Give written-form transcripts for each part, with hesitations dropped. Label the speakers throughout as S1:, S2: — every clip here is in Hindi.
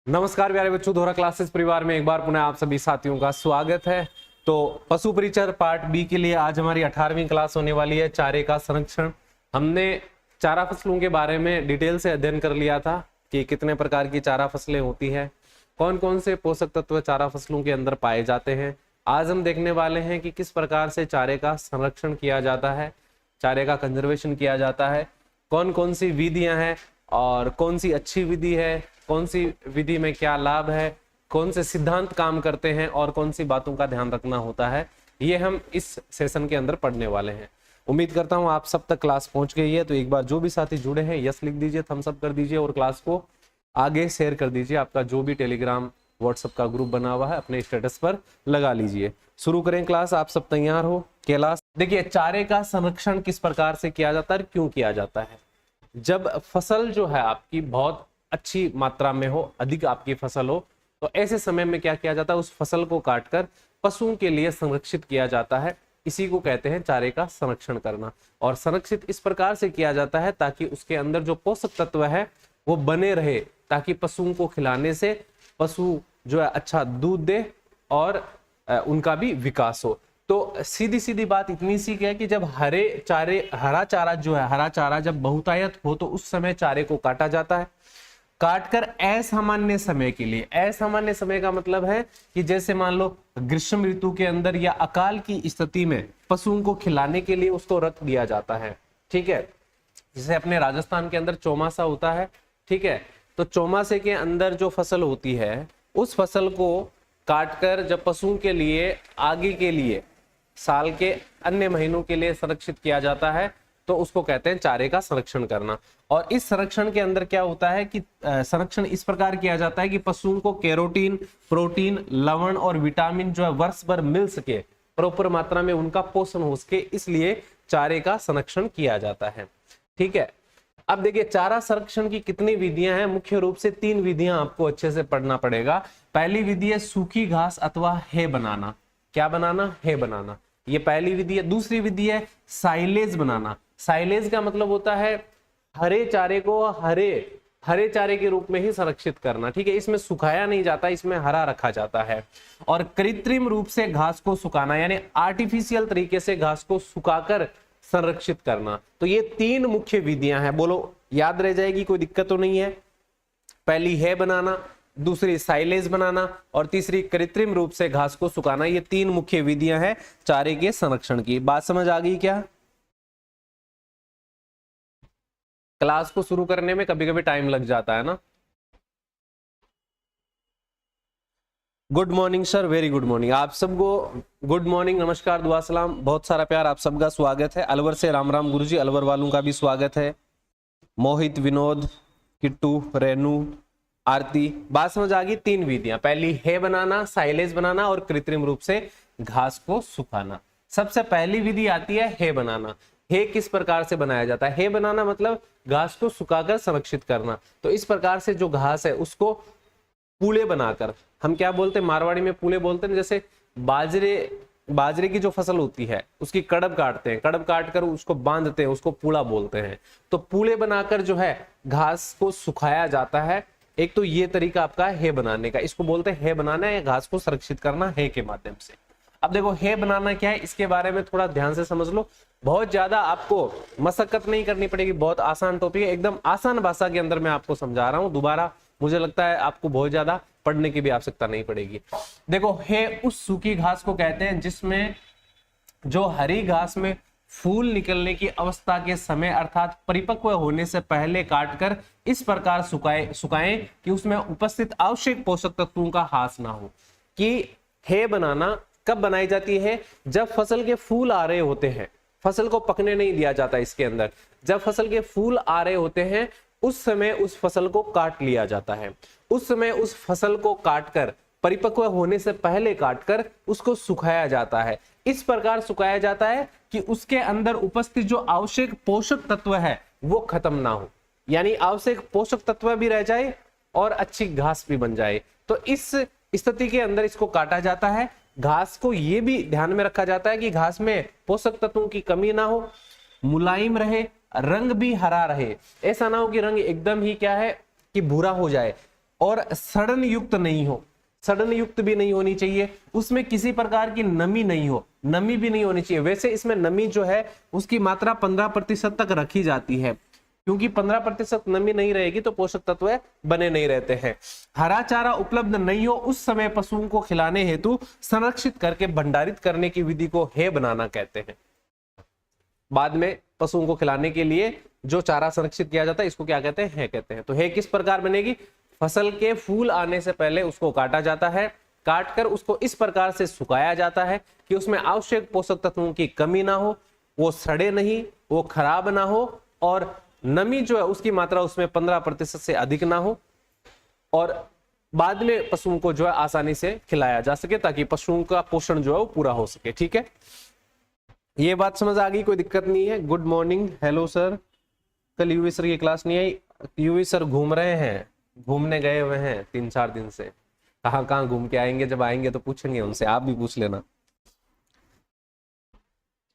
S1: नमस्कार प्यारे बच्चों, दोहरा क्लासेस परिवार में एक बार पुनः आप सभी साथियों का स्वागत है। तो पशु परिचर पार्ट बी के लिए आज हमारी 18वीं क्लास होने वाली है, चारे का संरक्षण। हमने चारा फसलों के बारे में डिटेल से अध्ययन कर लिया था कि कितने प्रकार की चारा फसलें होती है, कौन कौन से पोषक तत्व चारा फसलों के अंदर पाए जाते हैं। आज हम देखने वाले हैं कि किस प्रकार से चारे का संरक्षण किया जाता है, चारे का कंजर्वेशन किया जाता है, कौन कौन सी विधियां हैं और कौन सी अच्छी विधि है, कौन सी विधि में क्या लाभ है, कौन से सिद्धांत काम करते हैं और कौन सी बातों का ध्यान रखना होता है। ये हम इस सेशन के अंदर पढ़ने वाले हैं। उम्मीद करता हूं आप सब तक क्लास पहुंच गई है। तो एक बार जो भी साथी जुड़े हैं यस लिख दीजिए, थम्स अप कर दीजिए और क्लास को आगे शेयर कर दीजिए। आपका जो भी टेलीग्राम व्हाट्सएप का ग्रुप बना हुआ है अपने स्टेटस पर लगा लीजिए। शुरू करें क्लास, आप सब तैयार हो? क्लास देखिए, चारे का संरक्षण किस प्रकार से किया जाता है, क्यों किया जाता है। जब फसल जो है आपकी बहुत अच्छी मात्रा में हो, अधिक आपकी फसल हो, तो ऐसे समय में क्या किया जाता है, उस फसल को काटकर पशुओं के लिए संरक्षित किया जाता है। इसी को कहते हैं चारे का संरक्षण करना। और संरक्षित इस प्रकार से किया जाता है ताकि उसके अंदर जो पोषक तत्व है वो बने रहे, ताकि पशुओं को खिलाने से पशु जो है अच्छा दूध दे और उनका भी विकास हो। तो सीधी सीधी बात इतनी सी है कि जब हरा चारा जो है, हरा चारा जब बहुतायत हो तो उस समय चारे को काटा जाता है। काटकर असामान्य समय के लिए, असामान्य समय का मतलब है कि जैसे मान लो ग्रीष्म ऋतु के अंदर या अकाल की स्थिति में पशुओं को खिलाने के लिए उसको रख दिया जाता है। ठीक है, जैसे अपने राजस्थान के अंदर चौमासा होता है। ठीक है, तो चौमासे के अंदर जो फसल होती है उस फसल को काटकर जब पशुओं के लिए आगे के लिए साल के अन्य महीनों के लिए संरक्षित किया जाता है, तो उसको कहते हैं चारे का संरक्षण करना। और इस संरक्षण के अंदर क्या होता है कि संरक्षण इस प्रकार किया जाता है कि पशुओं को कैरोटीन, प्रोटीन, लवण और विटामिन जो है वर्ष भर मिल सके, प्रॉपर मात्रा में उनका पोषण हो सके, इसलिए चारे का संरक्षण किया जाता है। ठीक है, अब देखिए चारा संरक्षण की कितनी विधियां हैं। मुख्य रूप से 3 विधियां आपको अच्छे से पढ़ना पड़ेगा। पहली विधि है सूखी घास अथवा हे बनाना। क्या बनाना? हे बनाना, ये पहली विधि है। दूसरी विधि है साइलेज बनाना। साइलेज का मतलब होता है हरे चारे को हरे चारे के रूप में ही संरक्षित करना। ठीक है, इसमें सुखाया नहीं जाता, इसमें हरा रखा जाता है। और कृत्रिम रूप से घास को सुखाना, यानी आर्टिफिशियल तरीके से घास को सुखाकर संरक्षित करना। तो ये 3 मुख्य विधियां हैं। बोलो, याद रह जाएगी, कोई दिक्कत तो नहीं है। पहली है बनाना, दूसरी साइलेज बनाना और तीसरी कृत्रिम रूप से घास को सुखाना। ये 3 मुख्य विधियां हैं चारे के संरक्षण की। बात समझ आ गई क्या? क्लास को शुरू करने में कभी कभी टाइम लग जाता है ना। Good morning sir, very good morning आप सबको। गुड मॉर्निंग, नमस्कार, दुआ सलाम, बहुत सारा प्यार, आप सबका स्वागत है। अलवर से राम राम गुरुजी, अलवर वालों का भी स्वागत है। मोहित, विनोद, किट्टू, रेनू, आरती। बात समझ आ गई। 3 विधियां, पहली है बनाना, साइलेज बनाना और कृत्रिम रूप से घास को सुखाना। सबसे पहली विधि आती है हे बनाना। हे किस प्रकार से बनाया जाता है? हे बनाना मतलब घास को सुखाकर संरक्षित करना। तो इस प्रकार से जो घास है उसको पूले बनाकर, हम क्या बोलते हैं मारवाड़ी में पूले बोलते हैं। जैसे बाजरे की जो फसल होती है उसकी कड़ब काटते हैं, कड़ब काटकर उसको बांधते हैं, उसको पूला बोलते हैं। तो पूले बनाकर जो है घास को सुखाया जाता है। एक तो ये तरीका आपका है बनाने का, इसको बोलते हैं है बनाना या घास को संरक्षित करना है के माध्यम से। अब देखो है बनाना क्या है, इसके बारे में थोड़ा ध्यान से समझ लो। बहुत ज्यादा आपको मशक्कत नहीं करनी पड़ेगी, बहुत आसान टॉपिक है, एकदम आसान भाषा के अंदर मैं आपको समझा रहा हूं। दोबारा मुझे लगता है आपको बहुत ज्यादा पढ़ने की भी आवश्यकता नहीं पड़ेगी। देखो, है उस सूखी घास को कहते हैं जिसमें जो हरी घास में फूल निकलने की अवस्था के समय अर्थात परिपक्व होने से पहले काटकर इस प्रकार सुखाएं कि उसमें उपस्थित आवश्यक पोषक तत्वों का ह्रास ना हो। कि है बनाना कब बनाई जाती है? जब फसल के फूल आ रहे होते हैं, फसल को पकने नहीं दिया जाता इसके अंदर। जब फसल के फूल आ रहे होते हैं उस समय उस फसल को काट लिया जाता है। उस समय उस फसल को काटकर परिपक्व होने से पहले काटकर उसको सुखाया जाता है। इस प्रकार सुखाया जाता है कि उसके अंदर उपस्थित जो आवश्यक पोषक तत्व है वो खत्म ना हो, यानी आवश्यक पोषक तत्व भी रह जाए और अच्छी घास भी बन जाए। तो इस स्थिति के अंदर इसको काटा जाता है। घास को ये भी ध्यान में रखा जाता है कि घास में पोषक तत्वों की कमी ना हो, मुलायम रहे, रंग भी हरा रहे। ऐसा ना हो कि रंग एकदम ही क्या है कि भूरा हो जाए। और सड़न युक्त नहीं हो, सड़न युक्त भी नहीं होनी चाहिए, उसमें किसी प्रकार की नमी नहीं हो, नमी भी नहीं होनी चाहिए। वैसे इसमें नमी जो है उसकी मात्रा 15% तक रखी जाती है, क्योंकि 15% नमी नहीं रहेगी तो पोषक तत्व बने नहीं रहते हैं। हरा चारा उपलब्ध नहीं हो उस समय पशुओं को खिलाने हेतु संरक्षित करके भंडारित करने की विधि को है बनाना कहते हैं। बाद में पशुओं को खिलाने के लिए जो चारा संरक्षित किया जाता है इसको क्या कहते हैं, कहते हैं। तो है किस प्रकार बनेगी, फसल के फूल आने से पहले उसको काटा जाता है, काटकर उसको इस प्रकार से सुखाया जाता है कि उसमें आवश्यक पोषक तत्वों की कमी ना हो, वो सड़े नहीं, वो खराब ना हो, और नमी जो है उसकी मात्रा उसमें 15% से अधिक ना हो, और बाद में पशुओं को जो है आसानी से खिलाया जा सके ताकि पशुओं का पोषण जो है वो पूरा हो सके। ठीक है, ये बात समझ आ गई, कोई दिक्कत नहीं है। Good morning, hello sir. कल यूवी सर की क्लास नहीं आई, यूवी सर घूम रहे हैं, घूमने गए हुए हैं 3-4 दिन से। कहाँ कहाँ घूम के आएंगे, जब आएंगे तो पूछेंगे उनसे, आप भी पूछ लेना।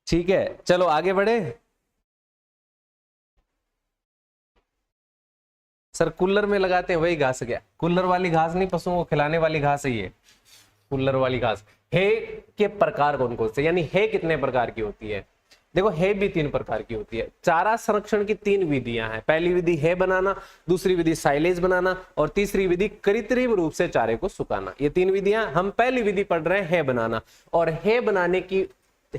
S1: ठीक है, चलो आगे बढ़े। सर कूलर में लगाते हैं वही घास क्या, कूलर वाली घास नहीं, पशुओं को खिलाने वाली घास है ये, कूलर वाली घास। है के प्रकार कौन कौन से, यानी है कितने प्रकार की होती है, देखो है भी 3 प्रकार की होती है। चारा संरक्षण की 3 विधियां हैं। पहली विधि है बनाना, दूसरी विधि साइलेज बनाना, और तीसरी विधि कृत्रिम रूप से चारे को सुखाना। ये 3 विधियां, हम पहली विधि पढ़ रहे हैं बनाना। और है बनाने की,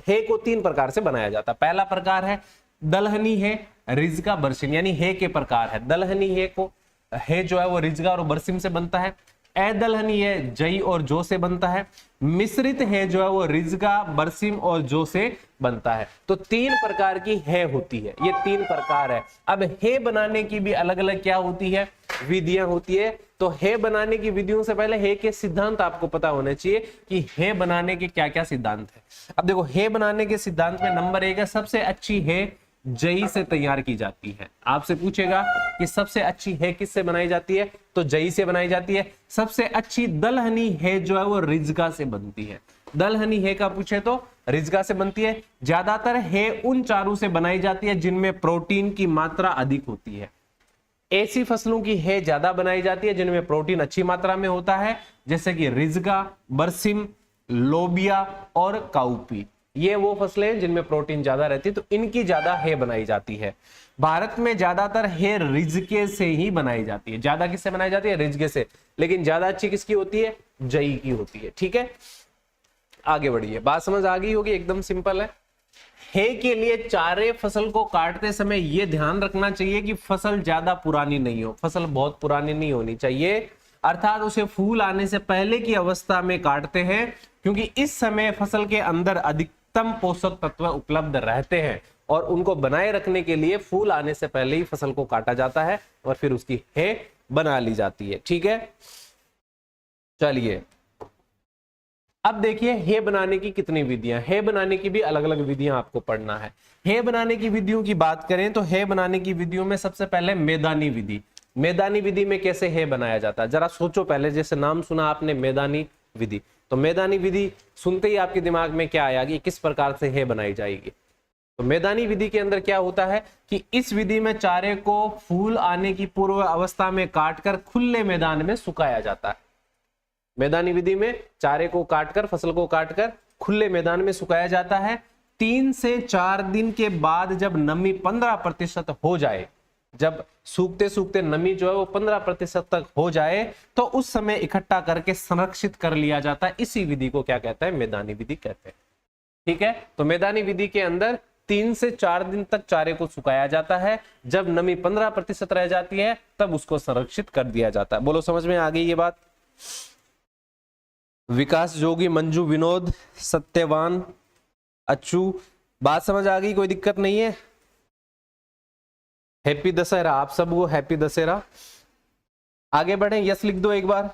S1: है को 3 प्रकार से बनाया जाता है। पहला प्रकार है दलहनी है, रिजगा, बरसिम, यानी है के प्रकार है। दलहनी है को, है जो है वो रिजगा और बरसिम से बनता है। अदलहनी है जई और जौ से बनता है। मिश्रित है जो है वो रिजगा, बरसिम और जौ से बनता है। तो 3 प्रकार की है होती है, ये 3 प्रकार है। अब है बनाने की भी अलग अलग क्या होती है, विधियां होती है। तो है बनाने की विधियों से पहले है के सिद्धांत आपको पता होने चाहिए कि है बनाने के क्या क्या सिद्धांत है। अब देखो है बनाने के सिद्धांत में नंबर 1 है, सबसे अच्छी है जई से तैयार की जाती है। आपसे पूछेगा कि सबसे अच्छी है किससे बनाई जाती है, तो जई से बनाई जाती है। सबसे अच्छी दलहनी है जो है वो रिजगा से बनती है। दलहनी है का पूछे तो रिजगा से बनती है। ज्यादातर है उन चारों से बनाई जाती है जिनमें प्रोटीन की मात्रा अधिक होती है। ऐसी फसलों की है ज्यादा बनाई जाती है जिनमें प्रोटीन अच्छी मात्रा में होता है, जैसे कि रिजगा, बरसिम, लोबिया और काउपी। ये वो फसलें हैं जिनमें प्रोटीन ज्यादा रहती है, तो इनकी ज्यादा है बनाई जाती है। भारत में ज्यादातर है रिजके से ही बनाई जाती है। ज्यादा किससे बनाई जाती है, रिजके से। लेकिन ज्यादा अच्छी किसकी होती है, जई की होती है। ठीक है, आगे बढ़िए, बात समझ आ गई होगी, एकदम सिंपल है के लिए चारे फसल को काटते समय यह ध्यान रखना चाहिए कि फसल ज्यादा पुरानी नहीं हो, फसल बहुत पुरानी नहीं होनी चाहिए, अर्थात उसे फूल आने से पहले की अवस्था में काटते हैं, क्योंकि इस समय फसल के अंदर अधिकतम पोषक तत्व उपलब्ध रहते हैं और उनको बनाए रखने के लिए फूल आने से पहले ही फसल को काटा जाता है और फिर उसकी है बना ली जाती है। ठीक है, चलिए अब देखिए है बनाने की कितनी विधियां, है बनाने की भी अलग अलग विधियां आपको पढ़ना है। है बनाने की विधियों की बात करें तो है बनाने की विधियों में सबसे पहले मैदानी विधि। मैदानी विधि में कैसे है बनाया जाता है, जरा सोचो पहले, जैसे नाम सुना आपने मैदानी विधि, तो मैदानी विधि सुनते ही आपके दिमाग में क्या आया कि किस प्रकार से है बनाई जाएगी। तो मैदानी विधि के अंदर क्या होता है कि इस विधि में चारे को फूल आने की पूर्व अवस्था में काटकर खुले मैदान में सुखाया जाता है। मैदानी विधि में चारे को काटकर, फसल को काटकर खुले मैदान में सुखाया जाता है। 3 से 4 दिन के बाद जब नमी 15% हो जाए, जब सूखते सूखते नमी जो है वो 15% तक हो जाए, तो उस समय इकट्ठा करके संरक्षित कर लिया जाता है। इसी विधि को क्या कहता है, मैदानी विधि कहते हैं। ठीक है, तो मैदानी विधि के अंदर 3 से 4 दिन तक चारे को सुखाया जाता है। जब नमी 15% रह जाती है तब उसको संरक्षित कर दिया जाता है। बोलो समझ में आ गई ये बात। विकास, जोगी, मंजू, विनोद, सत्यवान, अच्छू, बात समझ आ गई, कोई दिक्कत नहीं है। हैप्पी दशहरा आप सबको, हैप्पी दशहरा। आगे बढ़े, यस लिख दो एक बार।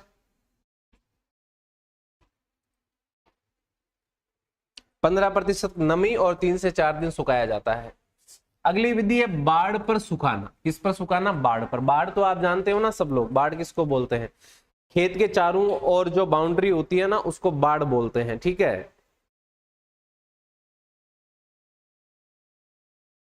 S1: पंद्रह % नमी और 3 से 4 दिन सुखाया जाता है। अगली विधि है बाढ़ पर सुखाना। किस पर सुखाना, बाढ़ पर। बाढ़ तो आप जानते हो ना सब लोग, बाढ़ किसको बोलते हैं, खेत के चारों और जो बाउंड्री होती है ना उसको बाढ़ बोलते हैं। ठीक है,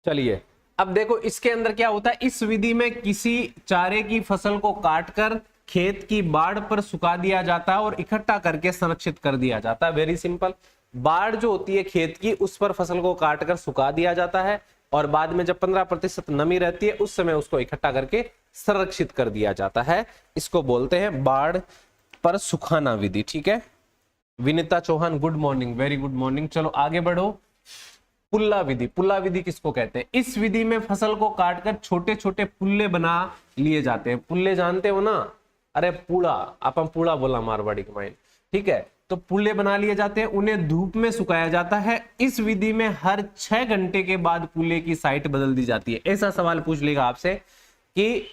S1: चलिए अब देखो इसके अंदर क्या होता है। इस विधि में किसी चारे की फसल को काटकर खेत की बाढ़ पर सुखा दिया जाता है और इकट्ठा करके संरक्षित कर दिया जाता है। वेरी सिंपल, बाढ़ जो होती है खेत की, उस पर फसल को काट कर सुखा दिया जाता है और बाद में जब 15% नमी रहती है उस समय उसको इकट्ठा करके संरक्षित कर दिया जाता है। इसको बोलते हैं बाढ़ पर सुखाना विधि। ठीक है, Vinita Chauhan good morning, very good morning. चलो आगे बढ़ो। पुल्ला विधि, पुल्ला विधि किसको कहते हैं? इस विधि में फसल को काटकर छोटे छोटे पुल्ले बना लिए जाते हैं। पुल्ले जानते हो ना? अरे पूड़ा, आप पूड़ा बोला मारवाड़ी के माइन। ठीक है, तो पुल्ले बना लिए जाते हैं, उन्हें धूप में सुखाया जाता है। इस विधि में हर 6 घंटे के बाद पुल्ले की साइट बदल दी जाती है। ऐसा सवाल पूछ लेगा आपसे कि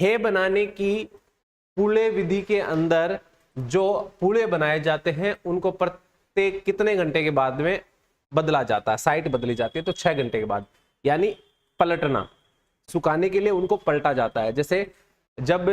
S1: हे बनाने की पुल्ले विधि के अंदर जो पुल्ले बनाए जाते हैं उनको प्रत्येक कितने घंटे के बाद में बदला जाता है, साइट बदली जाती है? तो 6 घंटे के बाद, यानी पलटना, सुखाने के लिए उनको पलटा जाता है। जैसे जब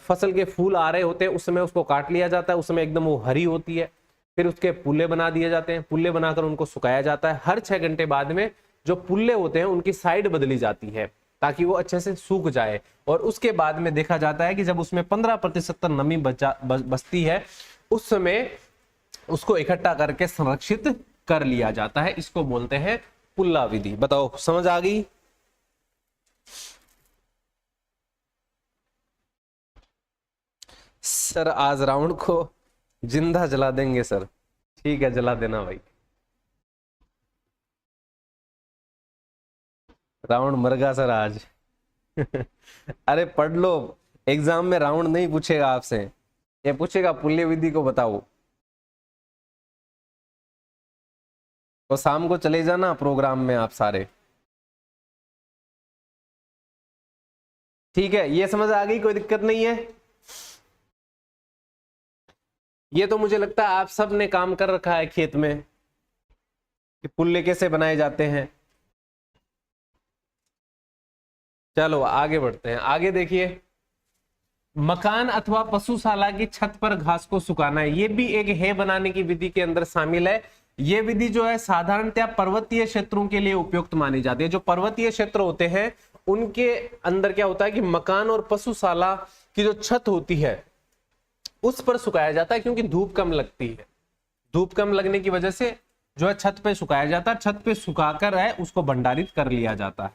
S1: फसल के फूल आ रहे होते हैं उस समय उसको काट लिया जाता है, उस समय एकदम वो हरी होती है, फिर उसके पुल्ले बना दिए जाते हैं, पुल्ले बनाकर उनको सुखाया जाता है। हर 6 घंटे बाद में जो पुल्ले होते हैं उनकी साइड बदली जाती है ताकि वो अच्छे से सूख जाए, और उसके बाद में देखा जाता है कि जब उसमें 15% नमी बचती है उस समय उसको इकट्ठा करके संरक्षित कर लिया जाता है। इसको बोलते हैं पुल्ला विधि। बताओ, समझ आ गई? सर आज राउंड को जिंदा जला देंगे सर। ठीक है, जला देना भाई, राउंड मरगा सर आज। अरे पढ़ लो, एग्जाम में राउंड नहीं पूछेगा आपसे, ये पूछेगा पुल्ले विधि को बताओ। तो शाम को चले जाना प्रोग्राम में आप सारे। ठीक है, ये समझ आ गई, कोई दिक्कत नहीं है। ये तो मुझे लगता है आप सब ने काम कर रखा है खेत में कि पुल्ले कैसे बनाए जाते हैं। चलो आगे बढ़ते हैं। आगे देखिए, मकान अथवा पशुशाला की छत पर घास को सुखाना है, ये भी एक है बनाने की विधि के अंदर शामिल है। ये विधि जो है साधारणतः पर्वतीय क्षेत्रों के लिए उपयुक्त मानी जाती है। जो पर्वतीय क्षेत्र होते हैं उनके अंदर क्या होता है कि मकान और पशुशाला की जो छत होती है उस पर सुखाया जाता है, क्योंकि धूप कम लगती है। धूप कम लगने की वजह से जो है छत पे सुखाया जाता है, छत पे सुखाकर है उसको भंडारित कर लिया जाता है।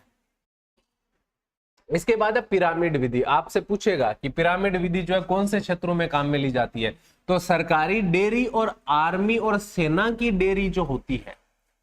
S1: इसके बाद है पिरामिड विधि। आपसे पूछेगा कि पिरामिड विधि जो है कौन से क्षेत्रों में काम में ली जाती है? तो सरकारी डेयरी और आर्मी और सेना की डेयरी जो होती है,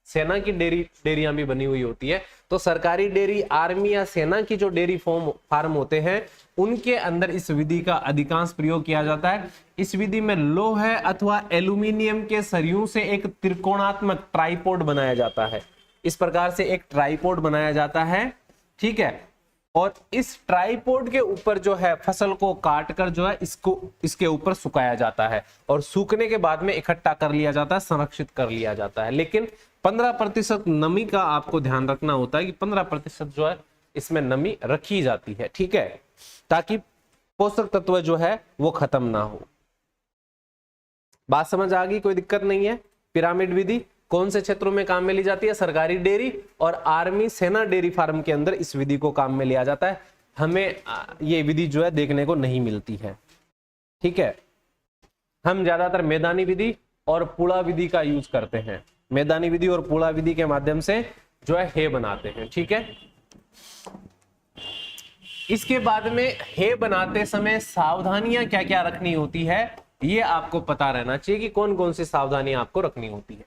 S1: सेना की डेयरियां भी बनी हुई होती है, तो सरकारी डेयरी, आर्मी या सेना की जो डेयरी फार्म होते हैं उनके अंदर इस विधि का अधिकांश प्रयोग किया जाता है। इस विधि में लोहे अथवा एल्यूमिनियम के सरियों से एक त्रिकोणात्मक ट्राइपॉड बनाया जाता है। इस प्रकार से एक ट्राइपॉड बनाया जाता है, ठीक है, और इस ट्राइपॉड के ऊपर जो है फसल को काट कर जो है इसके ऊपर सुखाया जाता है और सूखने के बाद में इकट्ठा कर लिया जाता है, संरक्षित कर लिया जाता है। लेकिन 15% नमी का आपको ध्यान रखना होता है कि 15% जो है इसमें नमी रखी जाती है, ठीक है, ताकि पोषक तत्व जो है वो खत्म ना हो। बात समझ आ गई? कोई दिक्कत नहीं है। पिरामिड विधि कौन से क्षेत्रों में काम में ली जाती है? सरकारी डेयरी और आर्मी सेना डेयरी फार्म के अंदर इस विधि को काम में लिया जाता है। हमें ये विधि जो है देखने को नहीं मिलती है, ठीक है। हम ज्यादातर मैदानी विधि और पुड़ा विधि का यूज करते हैं। मैदानी विधि और पुड़ा विधि के माध्यम से जो है बनाते हैं, ठीक है। इसके बाद में हे बनाते समय सावधानियां क्या क्या रखनी होती है ये आपको पता रहना चाहिए कि कौन कौन सी सावधानियां आपको रखनी होती है।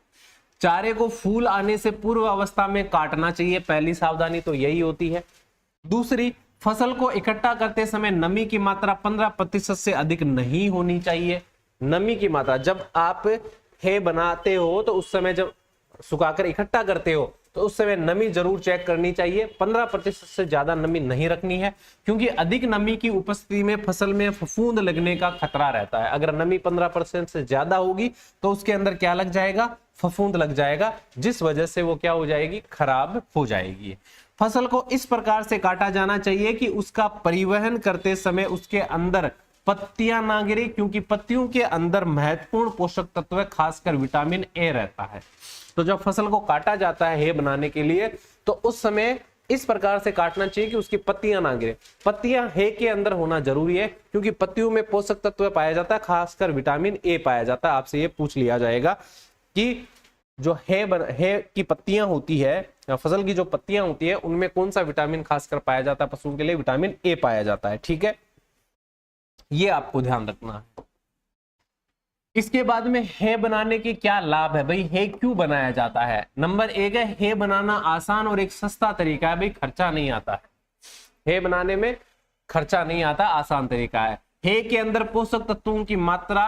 S1: चारे को फूल आने से पूर्व अवस्था में काटना चाहिए, पहली सावधानी तो यही होती है। दूसरी, फसल को इकट्ठा करते समय नमी की मात्रा 15% से अधिक नहीं होनी चाहिए। नमी की मात्रा जब आप हे बनाते हो तो उस समय जब सुखाकर इकट्ठा करते हो तो उस समय नमी जरूर चेक करनी चाहिए। 15% से ज्यादा नमी नहीं रखनी है, क्योंकि अधिक नमी की उपस्थिति में फसल में फफूंद लगने का खतरा रहता है। अगर नमी 15% से ज्यादा होगी तो उसके अंदर क्या लग जाएगा? फफूंद लग जाएगा, जिस वजह से वो क्या हो जाएगी? खराब हो जाएगी। फसल को इस प्रकार से काटा जाना चाहिए कि उसका परिवहन करते समय उसके अंदर पत्तियां ना गिरे, क्योंकि पत्तियों के अंदर महत्वपूर्ण पोषक तत्व खासकर विटामिन ए रहता है। तो जब फसल को काटा जाता है हे बनाने के लिए तो उस समय इस प्रकार से काटना चाहिए कि उसकी पत्तियां ना गिरे। पत्तियां हे के अंदर होना जरूरी है क्योंकि पत्तियों में पोषक तत्व पाया जाता है, खासकर विटामिन ए पाया जाता है। आपसे ये पूछ लिया जाएगा कि जो हे की पत्तियां होती है, फसल की जो पत्तियां होती है, उनमें कौन सा विटामिन खासकर पाया जाता है पशुओं के लिए? विटामिन ए पाया जाता है। ठीक है, ये आपको ध्यान रखना है। इसके बाद में हे बनाने के क्या लाभ है भाई? हे क्यों बनाया जाता है? नंबर एक है, हे बनाना आसान और एक सस्ता तरीका है भाई, खर्चा नहीं आता है। हे बनाने में खर्चा नहीं आता, आसान तरीका है। हे के अंदर पोषक तत्वों की मात्रा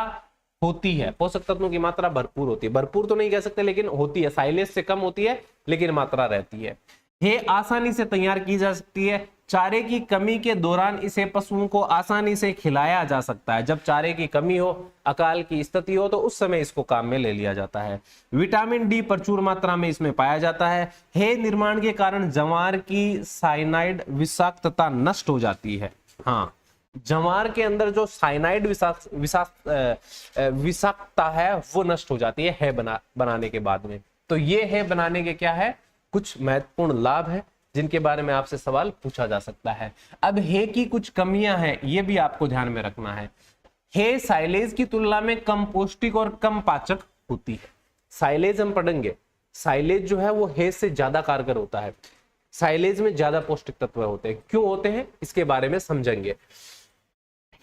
S1: होती है, पोषक तत्वों की मात्रा भरपूर होती है, भरपूर तो नहीं कह सकते लेकिन होती है, साइलेज से कम होती है लेकिन मात्रा रहती है। हे आसानी से तैयार की जा सकती है। चारे की कमी के दौरान इसे पशुओं को आसानी से खिलाया जा सकता है। जब चारे की कमी हो, अकाल की स्थिति हो, तो उस समय इसको काम में ले लिया जाता है। विटामिन डी प्रचुर मात्रा में इसमें पाया जाता है। हे निर्माण के कारण जवार की साइनाइड विषाक्तता नष्ट हो जाती है। हाँ, जवार के अंदर जो साइनाइड विषाक्तता है वो नष्ट हो जाती है बनाने के बाद में। तो ये है बनाने के क्या है, कुछ महत्वपूर्ण लाभ है जिनके बारे में आपसे सवाल पूछा जा सकता है। अब हे की कुछ कमियां हैं, ये भी आपको ध्यान में रखना है। हे साइलेज की तुलना में कम पौष्टिक और कम पाचक होती है। साइलेज हम पढ़ेंगे, साइलेज जो है वो हे से ज्यादा कारगर होता है। साइलेज में ज्यादा पौष्टिक तत्व होते हैं। क्यों होते हैं इसके बारे में समझेंगे।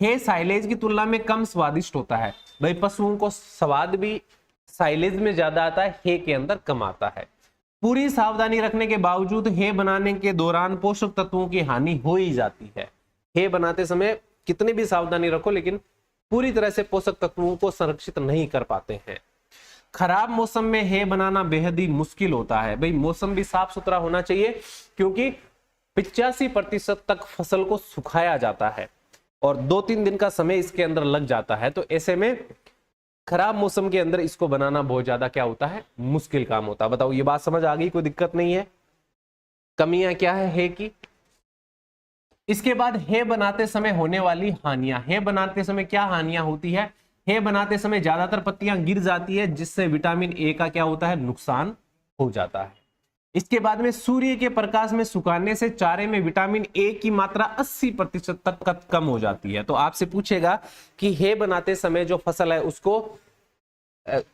S1: हे साइलेज की तुलना में कम स्वादिष्ट होता है। भाई पशुओं को स्वाद भी साइलेज में ज्यादा आता है, हे के अंदर कम आता है। पूरी सावधानी रखने के बावजूद हे बनाने के दौरान पोषक तत्वों की हानि हो ही जाती है। हे बनाते समय कितनी भी सावधानी रखो लेकिन पूरी तरह से पोषक तत्वों को संरक्षित नहीं कर पाते हैं। खराब मौसम में हे बनाना बेहद ही मुश्किल होता है। भाई मौसम भी साफ सुथरा होना चाहिए क्योंकि 85% तक फसल को सुखाया जाता है और 2-3 दिन का समय इसके अंदर लग जाता है। तो ऐसे में खराब मौसम के अंदर इसको बनाना बहुत ज्यादा क्या होता है, मुश्किल काम होता है। बताओ, ये बात समझ आ गई? कोई दिक्कत नहीं है? कमियां क्या है हे की? इसके बाद हे बनाते समय होने वाली हानियां। हे बनाते समय क्या हानियां होती है? हे बनाते समय ज्यादातर पत्तियां गिर जाती है जिससे विटामिन ए का क्या होता है, नुकसान हो जाता है। इसके बाद में सूर्य के प्रकाश में सुखाने से चारे में विटामिन ए की मात्रा 80% तक कम हो जाती है। तो आपसे पूछेगा कि हे बनाते समय जो फसल है उसको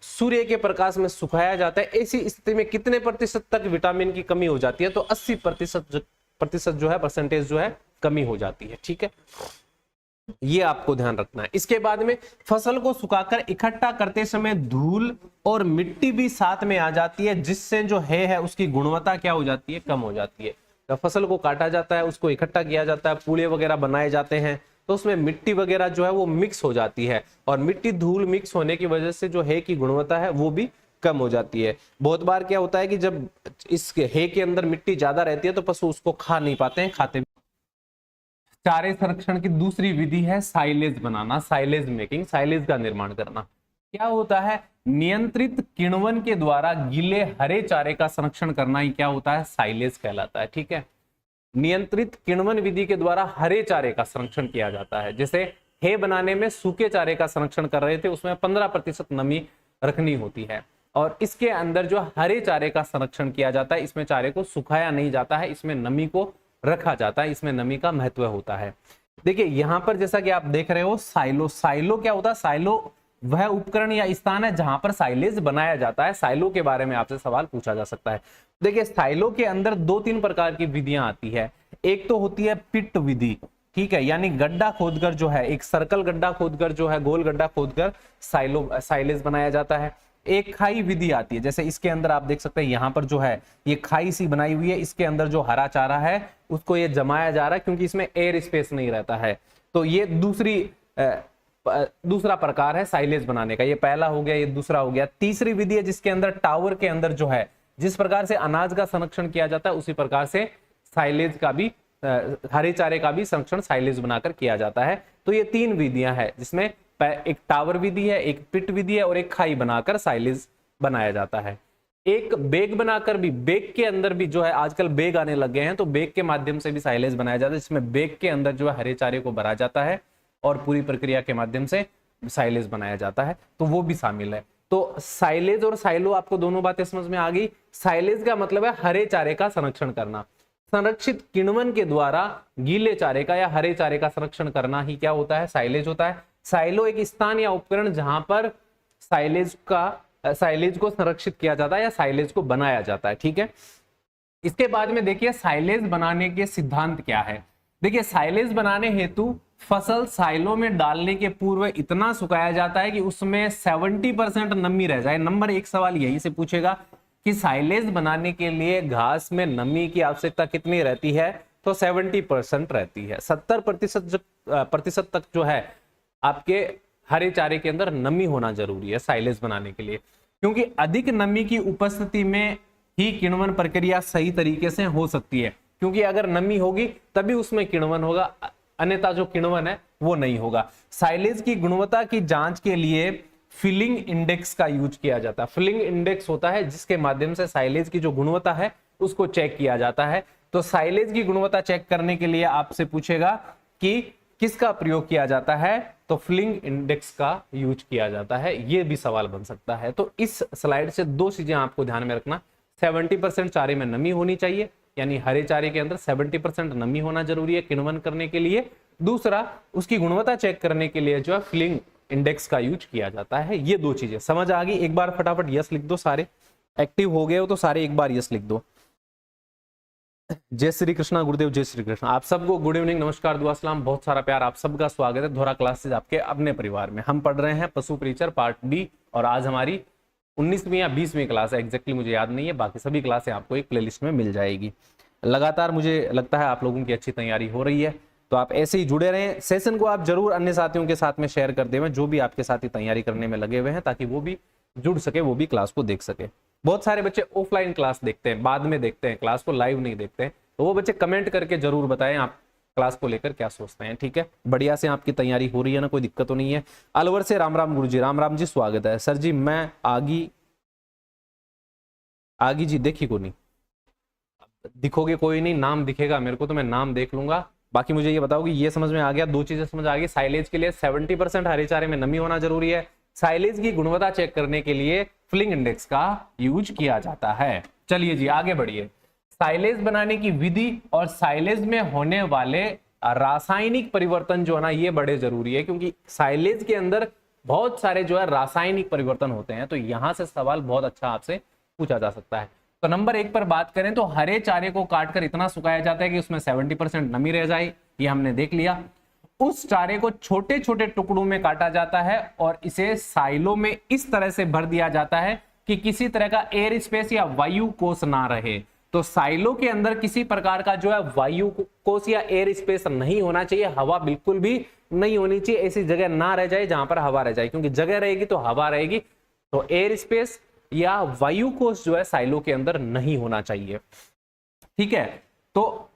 S1: सूर्य के प्रकाश में सुखाया जाता है, ऐसी स्थिति में कितने प्रतिशत तक विटामिन की कमी हो जाती है? तो 80% जो है, परसेंटेज जो है कमी हो जाती है। ठीक है, ये आपको ध्यान रखना है। इसके बाद में फसल को सुखाकर इकट्ठा करते समय धूल और मिट्टी भी साथ में आ जाती है जिससे जो है उसकी गुणवत्ता क्या हो जाती है, कम हो जाती है। जब फसल को काटा जाता है, उसको इकट्ठा किया जाता है, पूले वगैरह बनाए जाते हैं, तो उसमें मिट्टी वगैरह जो है वो मिक्स हो जाती है और मिट्टी धूल मिक्स होने की वजह से जो है की गुणवत्ता है वो भी कम हो जाती है। बहुत बार क्या होता है कि जब इस हे के अंदर मिट्टी ज्यादा रहती है तो पशु उसको खा नहीं पाते हैं, खाते। चारे संरक्षण की दूसरी विधि है साइलेज बनाना, साइलेज मेकिंग, साइलेज का निर्माण करना। क्या होता है, नियंत्रित किण्वन के द्वारा गीले हरे चारे का संरक्षण करना ही क्या होता है, साइलेज कहलाता है। ठीक है, नियंत्रित किण्वन विधि के द्वारा हरे चारे का संरक्षण किया जाता है। जैसे हे बनाने में सूखे चारे का संरक्षण कर रहे थे, उसमें 15% नमी रखनी होती है और इसके अंदर जो हरे चारे का संरक्षण किया जाता है, इसमें चारे को सुखाया नहीं जाता है, इसमें नमी को रखा जाता है, इसमें नमी का महत्व होता है। देखिए यहां पर जैसा कि आप देख रहे हो साइलो, साइलो क्या होता है, साइलो वह उपकरण या स्थान है जहां पर साइलेज बनाया जाता है। साइलो के बारे में आपसे सवाल पूछा जा सकता है। देखिए साइलो के अंदर 2-3 प्रकार की विधियां आती है। एक तो होती है पिट विधि, ठीक है, यानी गड्ढा खोदकर जो है, एक सर्कल गड्ढा खोदकर जो है, गोल गड्ढा खोदकर साइलेज बनाया जाता है। एक खाई विधि आती है, जैसे इसके अंदर आप देख सकते हैं यहाँ पर जो है ये खाई सी बनाई हुई है, इसके अंदर जो हरा चारा है उसको ये जमाया जा रहा है क्योंकि इसमें एयर स्पेस नहीं रहता है। तो ये दूसरा प्रकार है साइलेज बनाने का। ये पहला हो गया, ये दूसरा हो गया। तीसरी विधि है जिसके अंदर टावर के अंदर जो है, जिस प्रकार से अनाज का संरक्षण किया जाता है उसी प्रकार से साइलेज का भी, हरे चारे का भी संरक्षण साइलेज बनाकर किया जाता है। तो ये 3 विधियां हैं जिसमें एक टावर विधि है, एक पिट विधि है और एक खाई बनाकर साइलेज बनाया जाता है। एक बेग बनाकर भी, बेग के अंदर भी जो है आजकल बेग आने लग गए हैं, तो बेग के माध्यम से भी साइलेज बनाया जाता है, जिसमें बेग के अंदर जो है हरे चारे को भरा जाता है और पूरी प्रक्रिया के माध्यम से साइलेज बनाया जाता है, तो वो भी शामिल है। तो साइलेज और साइलो आपको दोनों बातें समझ में आ गई। साइलेज का मतलब है हरे चारे का संरक्षण करना। संरक्षित किण्वन के द्वारा गीले चारे का या हरे चारे का संरक्षण करना ही क्या होता है, साइलेज होता है। साइलो एक स्थान या उपकरण जहां पर साइलेज को संरक्षित किया जाता है या साइलेज को बनाया जाता है। ठीक है, इसके बाद में देखिए साइलेज बनाने के सिद्धांत क्या है। देखिए साइलेज बनाने हेतु फसल साइलो में डालने के पूर्व इतना सुखाया जाता है कि उसमें 70% नमी रह जाए। नंबर 1 सवाल यही से पूछेगा कि साइलेज बनाने के लिए घास में नमी की आवश्यकता कितनी रहती है, तो 70% रहती है। 70% तक जो है आपके हरे चारे के अंदर नमी होना जरूरी है साइलेज बनाने के लिए, क्योंकि अधिक नमी की उपस्थिति में ही किण्वन प्रक्रिया सही तरीके से हो सकती है। क्योंकि अगर नमी होगी तभी उसमें किण्वन होगा, अन्यथा जो किण्वन है वो नहीं होगा। साइलेज की गुणवत्ता की जांच के लिए फिलिंग इंडेक्स का यूज किया जाता है। फिलिंग इंडेक्स होता है जिसके माध्यम से साइलेज की जो गुणवत्ता है उसको चेक किया जाता है। तो साइलेज की गुणवत्ता चेक करने के लिए आपसे पूछेगा कि किसका प्रयोग किया जाता है, तो फिलिंग इंडेक्स का यूज किया जाता है। ये भी सवाल बन सकता है। तो इस स्लाइड से 2 चीजें आपको ध्यान में रखना, 70% चारे में नमी होनी चाहिए, यानी हरे चारे के अंदर 70% नमी होना जरूरी है किण्वन करने के लिए। दूसरा, उसकी गुणवत्ता चेक करने के लिए जो है फिलिंग इंडेक्स का यूज किया जाता है। ये 2 चीजें समझ आ गई। एक बार फटाफट यस लिख दो, सारे एक्टिव हो गए हो तो सारे एक बार यस लिख दो। जय श्री कृष्णा गुरुदेव, जय श्री कृष्ण। आप सबको गुड इवनिंग, नमस्कार, दुआ सलाम, बहुत सारा प्यार, आप सबका स्वागत है धोरा क्लासेज आपके अपने परिवार में। हम पढ़ रहे हैं पशु परिचर पार्ट बी और आज हमारी 19वीं या 20वीं क्लास है, एग्जैक्टली मुझे याद नहीं है। बाकी सभी क्लासें आपको एक प्लेलिस्ट में मिल जाएगी। लगातार मुझे लगता है आप लोगों की अच्छी तैयारी हो रही है, तो आप ऐसे ही जुड़े रहें। सेशन को आप जरूर अन्य साथियों के साथ में शेयर कर दें, जो भी आपके साथी तैयारी करने में लगे हुए हैं, ताकि वो भी जुड़ सके, वो भी क्लास को देख सके। बहुत सारे बच्चे ऑफलाइन क्लास देखते हैं, बाद में देखते हैं, क्लास को लाइव नहीं देखते हैं, तो वो बच्चे कमेंट करके जरूर बताएं आप क्लास को लेकर क्या सोचते हैं। ठीक है, बढ़िया से आपकी तैयारी हो रही है ना, कोई दिक्कत तो नहीं है। अलवर से राम राम गुरु जी, राम राम जी, स्वागत है सर जी। मैं आगी जी देखी को नहीं, दिखोगे कोई नहीं, नाम दिखेगा मेरे को तो मैं नाम देख लूंगा। बाकी मुझे ये बताओ कि ये समझ में आ गया, 2 चीजें समझ आ गई। साइलेज के लिए 70% हरे चारे में नमी होना जरूरी है। साइलेज की गुणवत्ता चेक करने के लिए फिलिंग इंडेक्स का यूज किया जाता है। चलिए जी आगे बढ़िए। साइलेज बनाने की विधि और साइलेज में होने वाले रासायनिक परिवर्तन जो है ना, ये बड़े जरूरी है, क्योंकि साइलेज के अंदर बहुत सारे जो है रासायनिक परिवर्तन होते हैं। तो यहां से सवाल बहुत अच्छा आपसे पूछा जा सकता है। तो नंबर 1 पर बात करें तो हरे चारे को काटकर इतना सुखाया जाता है कि उसमें 70% नमी रह जाए, ये हमने देख लिया। उस चारे को छोटे छोटे टुकड़ों में काटा जाता है और इसे साइलो में इस तरह से भर दिया जाता है कि किसी तरह का एयर स्पेस या वायु कोष ना रहे। तो साइलो के अंदर किसी प्रकार का जो है वायु कोष या एयर स्पेस नहीं होना चाहिए, हवा बिल्कुल भी नहीं होनी चाहिए। ऐसी जगह ना रह जाए जहां पर हवा रह जाए, क्योंकि जगह रहेगी तो हवा रहेगी। तो एयर स्पेस या वायु कोष जो है साइलो के अंदर नहीं होना चाहिए। ठीक है, तो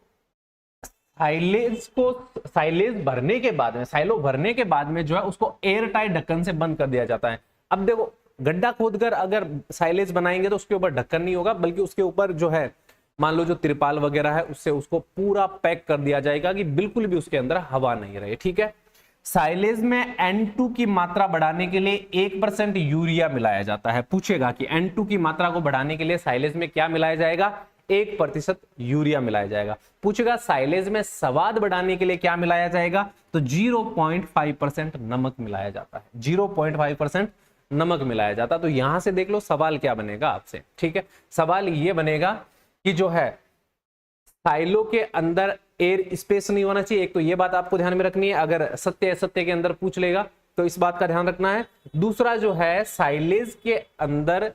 S1: साइलेज भरने के बाद में, साइलो भरने के बाद में जो है उसको एयर टाइट ढक्कन से बंद कर दिया जाता है। अब देखो, गड्ढा खोदकर अगर साइलेज बनाएंगे तो उसके ऊपर ढक्कन नहीं होगा, बल्कि उसके ऊपर जो है मान लो जो तिरपाल वगैरह है उससे उसको पूरा पैक कर दिया जाएगा कि बिल्कुल भी उसके अंदर हवा नहीं रहे। ठीक है, साइलेज में N2 की मात्रा बढ़ाने के लिए 1% यूरिया मिलाया जाता है। पूछेगा कि N2 की मात्रा को बढ़ाने के लिए साइलेज में क्या मिलाया जाएगा, 1% यूरिया मिलाया जाएगा। पूछेगा साइलेज में स्वाद बढ़ाने के लिए क्या मिलाया जाएगा, तो 0.5% नमक मिलाया जाता है। 0.5% नमक मिलाया जाता। तो यहां से देख लो सवाल क्या बनेगा आपसे। ठीक है, सवाल ये बनेगा कि जो है साइलो के अंदर एयर स्पेस नहीं होना चाहिए। एक तो ये बात आपको ध्यान में रखनी है, अगर सत्य असत्य के अंदर पूछ लेगा तो इस बात का ध्यान रखना है। दूसरा जो है साइलेज के अंदर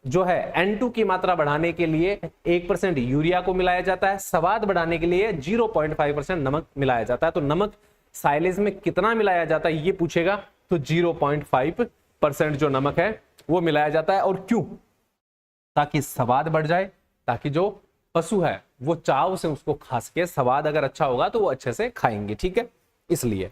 S1: जो है N2 की मात्रा बढ़ाने के लिए 1% यूरिया को मिलाया जाता है, स्वाद बढ़ाने के लिए 0.5% नमक मिलाया जाता है। तो नमक साइलेज में कितना मिलाया जाता है ये पूछेगा, तो 0.5% जो नमक है वो मिलाया जाता है। और क्यों, ताकि स्वाद बढ़ जाए, ताकि जो पशु है वो चाव से उसको खा सके। स्वाद अगर अच्छा होगा तो वो अच्छे से खाएंगे। ठीक है, इसलिए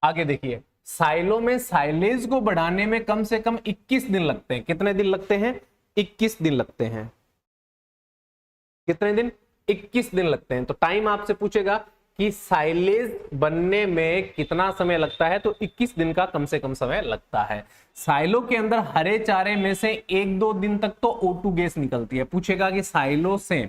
S1: आगे देखिए, साइलो में साइलेज को बढ़ाने में कम से कम 21 दिन लगते हैं। कितने दिन लगते हैं, 21 दिन लगते हैं। कितने दिन, 21 दिन लगते हैं। तो टाइम आपसे पूछेगा कि साइलेज बनने में कितना समय लगता है, तो 21 दिन का कम से कम समय लगता है। साइलो के अंदर हरे चारे में से 1-2 दिन तक तो O2 गैस निकलती है। पूछेगा कि साइलो से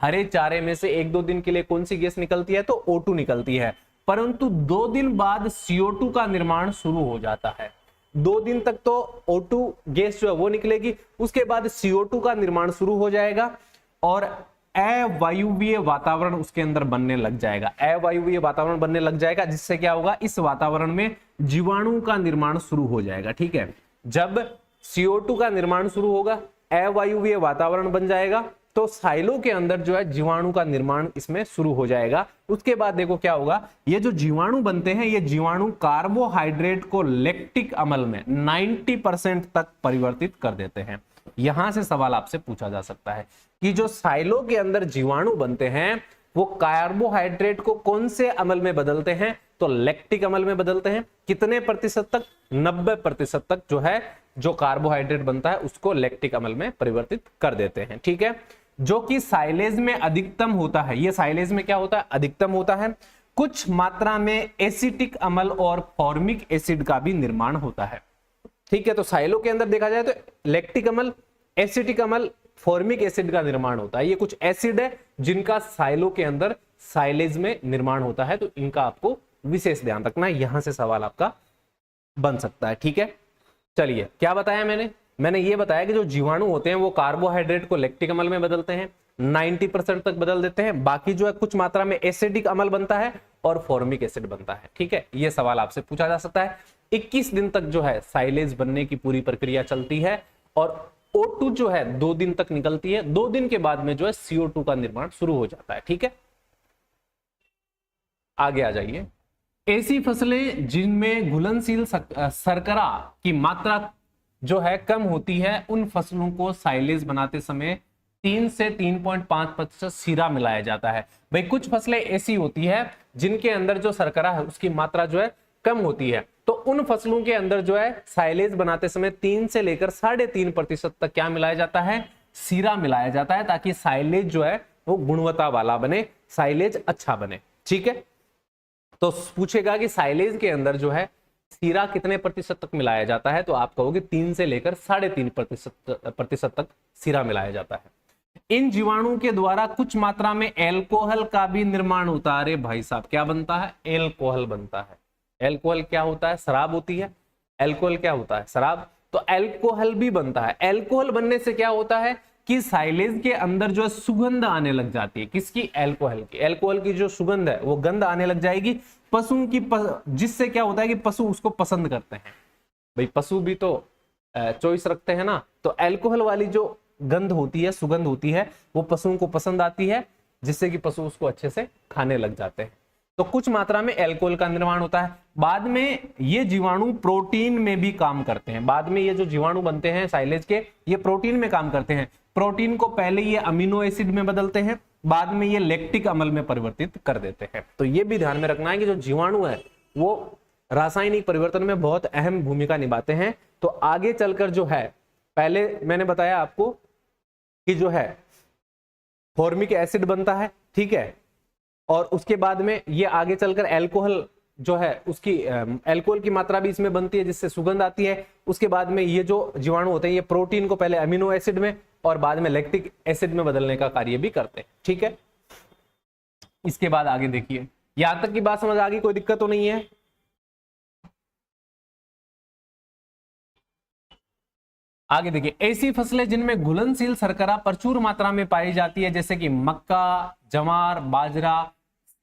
S1: हरे चारे में से 1-2 दिन के लिए कौन सी गैस निकलती है, तो O2 निकलती है, परंतु 2 दिन बाद CO2 का निर्माण शुरू हो जाता है। 2 दिन तक तो O2 गैस जो है वो निकलेगी, उसके बाद CO2 का निर्माण शुरू हो जाएगा और अवायवीय वातावरण उसके अंदर बनने लग जाएगा। अवायवीय वातावरण बनने लग जाएगा, जिससे क्या होगा, इस वातावरण में जीवाणु का निर्माण शुरू हो जाएगा। ठीक है, जब CO2 का निर्माण शुरू होगा, अवायवीय वातावरण बन जाएगा, तो साइलो के अंदर जो है जीवाणु का निर्माण इसमें शुरू हो जाएगा। उसके बाद देखो क्या होगा, ये जो जीवाणु बनते हैं, ये जीवाणु कार्बोहाइड्रेट को लैक्टिक अम्ल में 90% तक परिवर्तित कर देते हैं। यहां से सवाल आपसे पूछा जा सकता है कि जो साइलो के अंदर जीवाणु बनते हैं वो कार्बोहाइड्रेट को कौन से अम्ल में बदलते हैं, तो लैक्टिक अम्ल में बदलते हैं। कितने प्रतिशत तक, 90% तक जो है जो कार्बोहाइड्रेट बनता है उसको लैक्टिक अम्ल में परिवर्तित कर देते हैं। ठीक है, जो कि साइलेज में अधिकतम होता है। ये साइलेज में क्या होता है, अधिकतम होता है। कुछ मात्रा में एसिटिक अम्ल और फॉर्मिक एसिड का भी निर्माण होता है। ठीक है, तो साइलो के अंदर देखा जाए तो लैक्टिक अम्ल, एसिटिक अम्ल, फॉर्मिक एसिड का निर्माण होता है। ये कुछ एसिड है जिनका साइलो के अंदर साइलेज में निर्माण होता है, तो इनका आपको विशेष ध्यान रखना है। यहां से सवाल आपका बन सकता है। ठीक है, चलिए क्या बताया मैंने ये बताया कि जो जीवाणु होते हैं वो कार्बोहाइड्रेट को लैक्टिक अम्ल में बदलते हैं, 90% तक बदल देते हैं। बाकी जो है कुछ मात्रा में एसिडिक अम्ल बनता है और फॉर्मिक एसिड बनता है। ठीक है, ये सवाल आपसे पूछा जा सकता है। 21 दिन तक जो है साइलेज बनने की पूरी प्रक्रिया चलती है और O2 जो है 2 दिन तक निकलती है। 2 दिन के बाद में जो है CO2 का निर्माण शुरू हो जाता है। ठीक है, आगे आ जाइए। ऐसी फसलें जिनमें घुलनशील शर्करा की मात्रा जो है कम होती है, उन फसलों को साइलेज बनाते समय 3 से 3.5% सीरा मिलाया जाता है। भाई कुछ फसलें ऐसी होती है जिनके अंदर जो शर्करा है उसकी मात्रा जो है कम होती है, तो उन फसलों के अंदर जो है साइलेज बनाते समय 3 से लेकर 3.5% तक क्या मिलाया जाता है, सीरा मिलाया जाता है, ताकि साइलेज जो है वो गुणवत्ता वाला बने, साइलेज अच्छा बने। ठीक है, तो पूछेगा कि साइलेज के अंदर जो है सीरा कितने प्रतिशत तक मिलाया जाता है, तो आप कहोगे 3 से लेकर 3.5% तक सीरा मिलाया जाता है। इन जीवाणु के द्वारा कुछ मात्रा में एल्कोहल का भी निर्माण होता है। अरे भाई साहब, क्या बनता है, एल्कोहल बनता है। एल्कोहल क्या होता है, शराब होती है। एल्कोहल क्या होता है, शराब। तो एल्कोहल भी बनता है। एल्कोहल बनने से क्या होता है कि साइलेज के अंदर जो है सुगंध आने लग जाती है। किसकी, एल्कोहल की। एल्कोहल की जो सुगंध है वो गंध आने लग जाएगी पशुओं की, जिससे क्या होता है कि पशु उसको पसंद करते हैं। भाई पशु भी तो चॉइस रखते हैं ना, तो एल्कोहल वाली जो गंध होती है, सुगंध होती है, वो पशुओं को पसंद आती है, जिससे कि पशु उसको अच्छे से खाने लग जाते हैं। तो कुछ मात्रा में एल्कोहल का निर्माण होता है। बाद में ये जीवाणु प्रोटीन में भी काम करते हैं। बाद में ये जो जीवाणु बनते हैं साइलेज के, ये प्रोटीन में काम करते हैं। प्रोटीन को पहले ये अमीनो एसिड में बदलते हैं, बाद में ये लैक्टिक अम्ल में परिवर्तित कर देते हैं। तो ये भी ध्यान में रखना है कि जो जीवाणु है वो रासायनिक परिवर्तन में बहुत अहम भूमिका निभाते हैं। तो आगे चलकर जो है, पहले मैंने बताया आपको कि जो है फॉर्मिक एसिड बनता है, ठीक है, और उसके बाद में ये आगे चलकर एल्कोहल जो है उसकी एल्कोहल की मात्रा भी इसमें बनती है, जिससे सुगंध आती है। उसके बाद में ये जो जीवाणु होते हैं ये प्रोटीन को पहले अमीनो एसिड में और बाद में लैक्टिक एसिड में बदलने का कार्य भी करते हैं। ठीक है, इसके बाद आगे देखिए, यहां तक की बात समझ आ गई, कोई दिक्कत तो नहीं है। आगे देखिए, ऐसी फसलें जिनमें घुलनशील शर्करा प्रचुर मात्रा में पाई जाती है, जैसे कि मक्का, जवार, बाजरा,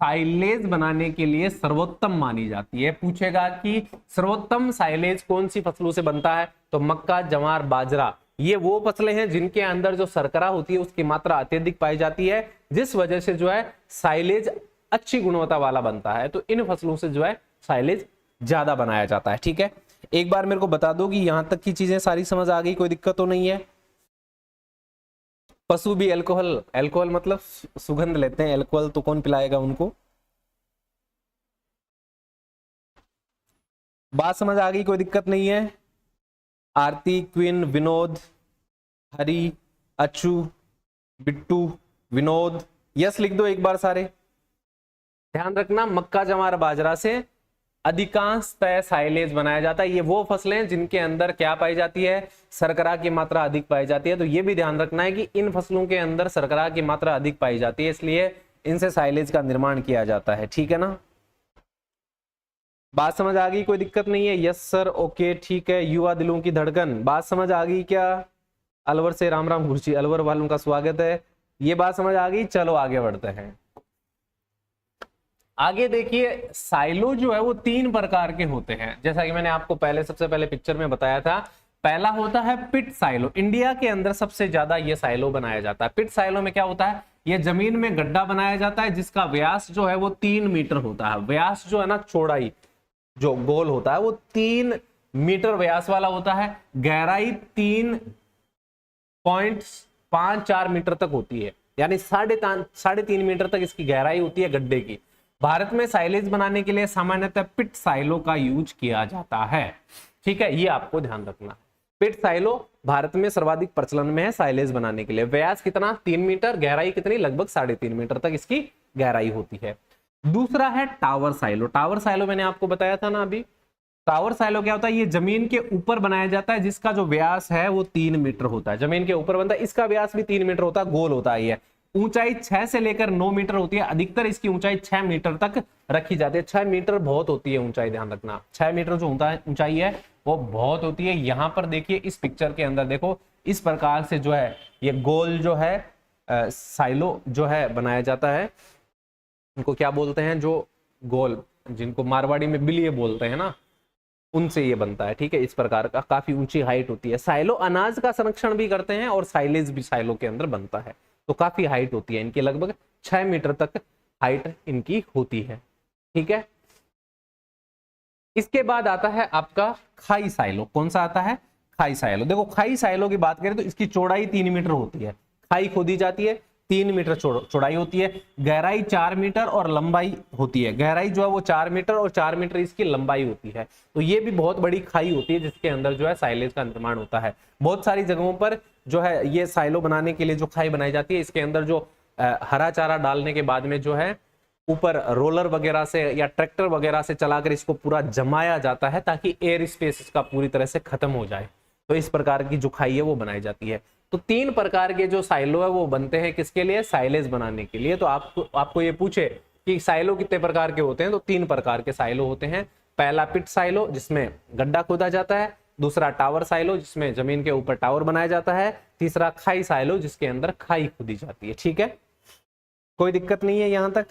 S1: साइलेज बनाने के लिए सर्वोत्तम मानी जाती है। पूछेगा कि सर्वोत्तम साइलेज कौन सी फसलों से बनता है, तो मक्का, जवार, बाजरा, ये वो फसलें हैं जिनके अंदर जो शर्करा होती है उसकी मात्रा अत्यधिक पाई जाती है, जिस वजह से जो है साइलेज अच्छी गुणवत्ता वाला बनता है। तो इन फसलों से जो है साइलेज ज्यादा बनाया जाता है। ठीक है, एक बार मेरे को बता दो कि यहां तक की चीजें सारी समझ आ गई, कोई दिक्कत तो नहीं है। पशु भी एल्कोहल, एल्कोहल मतलब सुगंध लेते हैं, एल्कोहल तो कौन पिलाएगा उनको। बात समझ आ गई, कोई दिक्कत नहीं है। आरती, क्वीन, विनोद, हरी, अच्छू, बिट्टू, विनोद, यस लिख दो एक बार सारे। ध्यान रखना, मक्का जवार बाजरा से अधिकांशतः साइलेज बनाया जाता है। ये वो फसलें हैं जिनके अंदर क्या पाई जाती है, शर्करा की मात्रा अधिक पाई जाती है। तो ये भी ध्यान रखना है कि इन फसलों के अंदर शर्करा की मात्रा अधिक पाई जाती है, इसलिए इनसे साइलेज का निर्माण किया जाता है। ठीक है ना, बात समझ आ गई, कोई दिक्कत नहीं है? यस सर, ओके ठीक है। युवा दिलों की धड़कन, बात समझ आ गई क्या? अलवर से राम राम गुरुजी, अलवर वालों का स्वागत है। ये बात समझ आ गई, चलो आगे बढ़ते हैं। आगे देखिए, साइलो जो है वो 3 प्रकार के होते हैं, जैसा कि मैंने आपको सबसे पहले पिक्चर में बताया था। पहला होता है पिट साइलो। इंडिया के अंदर सबसे ज्यादा ये साइलो बनाया जाता है। पिट साइलो में क्या होता है, ये जमीन में गड्ढा बनाया जाता है जिसका व्यास जो है वो 3 मीटर होता है। व्यास जो है ना, चौड़ाई जो गोल होता है वो 3 मीटर व्यास वाला होता है। गहराई 3.54 मीटर तक होती है, यानी 3.5 मीटर तक इसकी गहराई होती है गड्ढे की। भारत में साइलेज बनाने के लिए सामान्यतः पिट साइलो का यूज किया जाता है। ठीक है, ये आपको ध्यान रखना। पिट साइलो भारत में सर्वाधिक प्रचलन में है साइलेज बनाने के लिए। व्यास कितना, 3 मीटर, गहराई कितनी, लगभग 3.5 मीटर तक इसकी गहराई होती है। दूसरा है टावर साइलो। टावर साइलो मैंने आपको बताया था ना अभी। टावर साइलो क्या होता है, ये जमीन के ऊपर बनाया जाता है, जिसका जो व्यास है वो 3 मीटर होता है। जमीन के ऊपर बनता है, इसका व्यास भी 3 मीटर होता है, गोल होता है। ये ऊंचाई 6 से लेकर 9 मीटर होती है। अधिकतर इसकी ऊंचाई 6 मीटर तक रखी जाती है। 6 मीटर बहुत होती है ऊंचाई, ध्यान रखना। 6 मीटर जो ऊंचाई है वो बहुत होती है। यहां पर देखिए, इस पिक्चर के अंदर देखो, इस प्रकार से जो है ये गोल जो है साइलो जो है बनाया जाता है। उनको क्या बोलते हैं, जो गोल, जिनको मारवाड़ी में बिलिये बोलते हैं ना, उनसे ये बनता है। ठीक है, इस प्रकार का काफी ऊंची हाइट होती है। साइलो अनाज का संरक्षण भी करते हैं और साइलेज भी साइलो के अंदर बनता है। तो काफी हाइट होती है इनकी, लगभग 6 मीटर तक हाइट इनकी होती है। ठीक है, इसके बाद आता है आपका खाई साइलो। कौन सा आता है, खाई साइलो। देखो, खाई साइलो की बात करें तो इसकी चौड़ाई 3 मीटर होती है। खाई खोदी जाती है, 3 मीटर चौड़ाई होती है। गहराई 4 मीटर और लंबाई होती है। गहराई जो है वो 4 मीटर और 4 मीटर इसकी लंबाई होती है। तो ये भी बहुत बड़ी खाई होती है जिसके अंदर जो है साइलेज का निर्माण होता है। बहुत सारी जगहों पर जो है ये साइलो बनाने के लिए जो खाई बनाई जाती है, इसके अंदर जो हरा चारा डालने के बाद में जो है ऊपर रोलर वगैरह से या ट्रैक्टर वगैरह से चलाकर इसको पूरा जमाया जाता है, ताकि एयर स्पेस इसका पूरी तरह से खत्म हो जाए। तो इस प्रकार की जो खाई है वो बनाई जाती है। तो 3 प्रकार के जो साइलो है वो बनते हैं, किसके लिए, साइलेज बनाने के लिए। तो आपको ये पूछे कि साइलो कितने प्रकार के होते हैं, तो 3 प्रकार के साइलो होते हैं। पहला पिट साइलो, जिसमें गड्ढा खोदा जाता है। दूसरा टावर साइलो, जिसमें जमीन के ऊपर टावर बनाया जाता है। तीसरा खाई साइलो, जिसके अंदर खाई खोदी जाती है। ठीक है, कोई दिक्कत नहीं है यहां तक?